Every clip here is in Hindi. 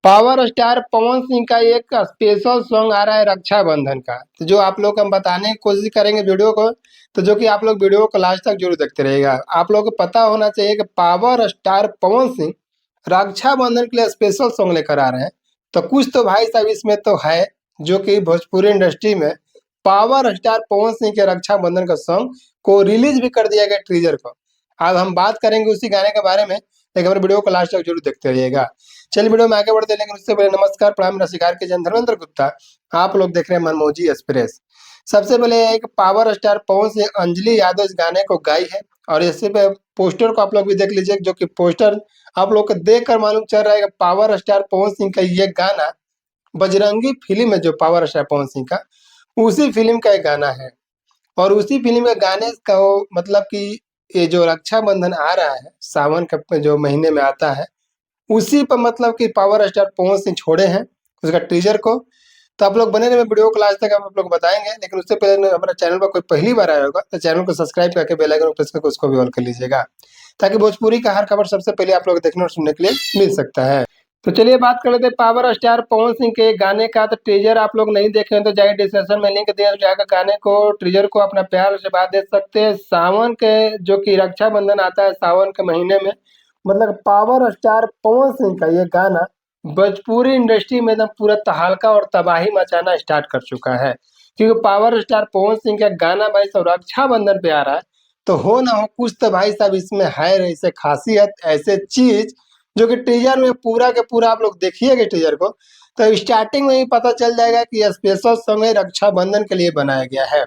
पावर स्टार पवन सिंह का एक स्पेशल सॉन्ग आ रहा है रक्षाबंधन का, तो जो आप लोग हम बताने की कोशिश करेंगे वीडियो को। तो जो कि आप लोग वीडियो को लास्ट तक जरूर देखते रहिएगा। आप लोग को पता होना चाहिए कि पावर स्टार पवन सिंह रक्षाबंधन के लिए स्पेशल सॉन्ग लेकर आ रहे हैं। तो कुछ तो भाई साहब इसमें तो है, जो कि भोजपुरी इंडस्ट्री में पावर स्टार पवन सिंह के रक्षाबंधन का सॉन्ग को रिलीज भी कर दिया गया टीजर को। अब हम बात करेंगे उसी गाने के बारे में, लेकिन हमारे वीडियो को लास्ट तक जरूर देखते रहिएगा। चलिए वीडियो में आगे बढ़ते हैं, लेकिन उससे पहले नमस्कार प्रणाम, मेरा शिकार के जन धर्मेंद्र गुप्ता। आप लोग देख रहे हैं मनमोजी एक्सप्रेस। सबसे पहले एक पावर स्टार पवन सिंह अंजलि यादव इस गाने को गाई है, और इससे पे पोस्टर को आप लोग भी देख लीजिए, जो कि पोस्टर आप लोग को देख कर मालूम चल रहा है कि पावर स्टार पवन सिंह का ये गाना बजरंगी फिल्म है, जो पावर स्टार पवन सिंह का उसी फिल्म का एक गाना है। और उसी फिल्म के गाने का मतलब कि ये जो रक्षाबंधन आ रहा है सावन के जो महीने में आता है, उसी पर मतलब कि पावर स्टार पवन सिंह छोड़े हैं उसका टीजर को। तो आप लोग बने रहे वीडियो को लास्ट तक, हम आप लोग बताएंगे। लेकिन उससे पहले हमारा चैनल पर कोई पहली बार आया होगा तो चैनल को सब्सक्राइब करके बेल आइकन प्रेस करके उसको भी ऑन कर लीजिएगा, ताकि भोजपुरी का हर खबर सबसे पहले आप लोग देखने और सुनने के लिए मिल सकता है। तो चलिए बात कर लेते हैं पावर स्टार पवन सिंह के गाने का। तो टीजर आप लोग नहीं देखे हैं तो जाइए डिस्क्रिप्शन में लिंक दिया जाएगा, गाने को टीजर को अपना प्यार से बात दे सकते हैं। सावन के जो कि रक्षाबंधन आता है सावन के महीने में, मतलब पावर स्टार पवन सिंह का ये गाना भोजपुरी इंडस्ट्री में एकदम पूरा तहलका और तबाही मचाना स्टार्ट कर चुका है। क्योंकि पावर स्टार पवन सिंह का गाना भाई सब रक्षाबंधन पे आ रहा है, तो हो ना हो कुछ तो भाई साहब इसमें है ऐसे खासियत, ऐसे चीज जो कि टीजर में पूरा के पूरा आप लोग देखिएगा टीजर को, तो स्टार्टिंग में ही पता चल जाएगा कि यह स्पेशल सॉन्ग है रक्षाबंधन के लिए बनाया गया है।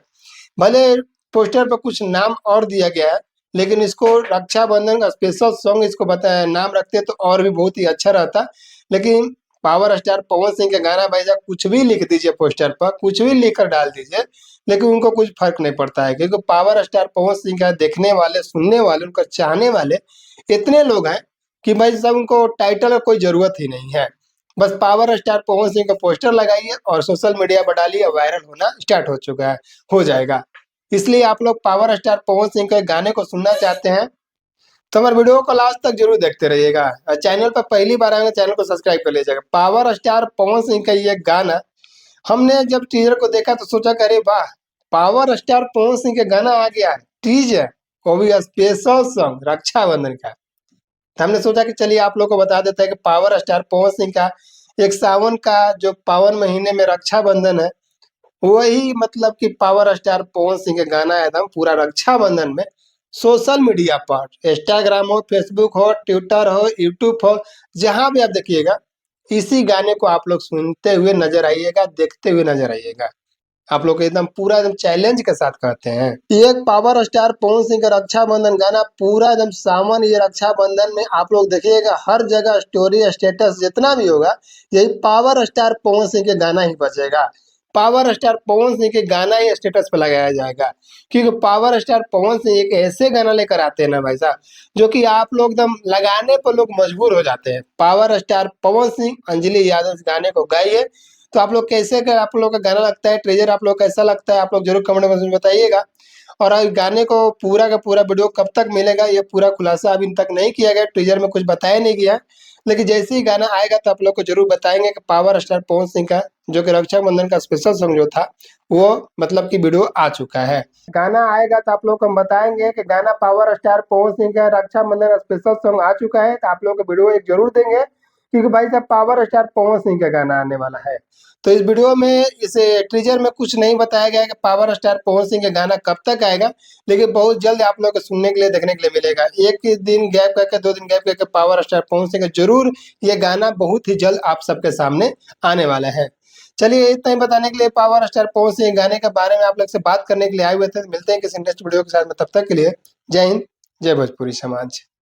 भले पोस्टर पर कुछ नाम और दिया गया है, लेकिन इसको रक्षाबंधन का स्पेशल सॉन्ग इसको बताया नाम रखते तो और भी बहुत ही अच्छा रहता। लेकिन पावर स्टार पवन सिंह का गाना भाई साहब कुछ भी लिख दीजिए पोस्टर पर, कुछ भी लिख कर डाल दीजिए, लेकिन उनको कुछ फर्क नहीं पड़ता है। क्योंकि पावर स्टार पवन सिंह का देखने वाले, सुनने वाले, उनका चाहने वाले इतने लोग हैं कि भाई साहब उनको टाइटल का कोई जरूरत ही नहीं है। बस पावर स्टार पवन सिंह का पोस्टर लगाइए और सोशल मीडिया पर डालिए, वायरल होना स्टार्ट हो चुका है, हो जाएगा। इसलिए आप लोग पावर स्टार पवन सिंह के गाने को सुनना चाहते हैं तो हमारे वीडियो को लास्ट तक जरूर देखते रहिएगा। और चैनल पर पहली बार आएंगे चैनल को सब्सक्राइब कर लीजिएगा। पावर स्टार पवन सिंह का ये गाना हमने जब टीजर को देखा तो सोचा कि अरे वाह, पावर स्टार पवन सिंह का गाना आ गया टीजर, वो भी स्पेशल सॉन्ग रक्षाबंधन का। तो हमने सोचा कि चलिए आप लोग को बता देते हैं कि पावर स्टार पवन सिंह का एक सावन का जो पावन महीने में रक्षाबंधन है, वही मतलब कि पावर स्टार पवन सिंह का गाना है एकदम पूरा रक्षाबंधन में सोशल मीडिया पर, इंस्टाग्राम हो, फेसबुक हो, ट्विटर हो, यूट्यूब हो, जहां भी आप देखिएगा इसी गाने को आप लोग सुनते हुए नजर आइएगा, देखते हुए नजर आइएगा। आप लोग एकदम पूरा एकदम चैलेंज के साथ कहते हैं। एक पावर स्टार पवन सिंह का रक्षाबंधन गाना पूरा एकदम सावन, ये रक्षाबंधन में आप लोग देखिएगा हर जगह स्टोरी स्टेटस जितना भी होगा यही पावर स्टार पवन सिंह के गाना ही बजेगा। पावर स्टार पवन सिंह के गाना ही स्टेटस पे लगाया जाएगा, क्योंकि पावर स्टार पवन सिंह एक ऐसे गाना लेकर आते हैं ना भाई साहब, जो कि आप लोग एकदम लगाने पर लोग मजबूर हो जाते हैं। पावर स्टार पवन सिंह अंजलि यादव इस गाने को गाइए। तो आप लोग कैसे का आप लोग का गाना लगता है, ट्रेजर आप लोग कैसा लगता है, आप लोग जरूर कमेंट में बताइएगा। और इस गाने को पूरा का पूरा वीडियो कब तक मिलेगा ये पूरा खुलासा अभी तक नहीं किया गया, ट्रेजर में कुछ बताया नहीं गया। लेकिन जैसे ही गाना आएगा तो आप लोग को जरूर बताएंगे कि पावर स्टार पवन सिंह का जो कि रक्षाबंधन का स्पेशल सॉन्ग जो था वो मतलब कि वीडियो आ चुका है। गाना आएगा तो आप लोग को हम बताएंगे कि गाना पावर स्टार पवन सिंह का रक्षाबंधन का स्पेशल सॉन्ग आ चुका है, तो आप लोग को वीडियो एक जरूर देंगे, क्योंकि भाई साहब पावर स्टार पवन सिंह का गाना आने वाला है। तो इस वीडियो में इस टीजर में कुछ नहीं बताया गया है कि पावर स्टार पवन सिंह का गाना कब तक आएगा, लेकिन बहुत जल्द आप लोग को सुनने के लिए, देखने के लिए मिलेगा। एक दिन गैप करके, 2 दिन गैप करके पावर स्टार पवन सिंह का जरूर ये गाना बहुत ही जल्द आप सबके सामने आने वाला है। चलिए इतना ही बताने के लिए, पावर स्टार पवन सिंह गाने के बारे में आप लोग से बात करने के लिए आए हुए थे। मिलते हैं किसी नेक्स्ट वीडियो के साथ में, तब तक के लिए जय हिंद, जय भोजपुरी समाज।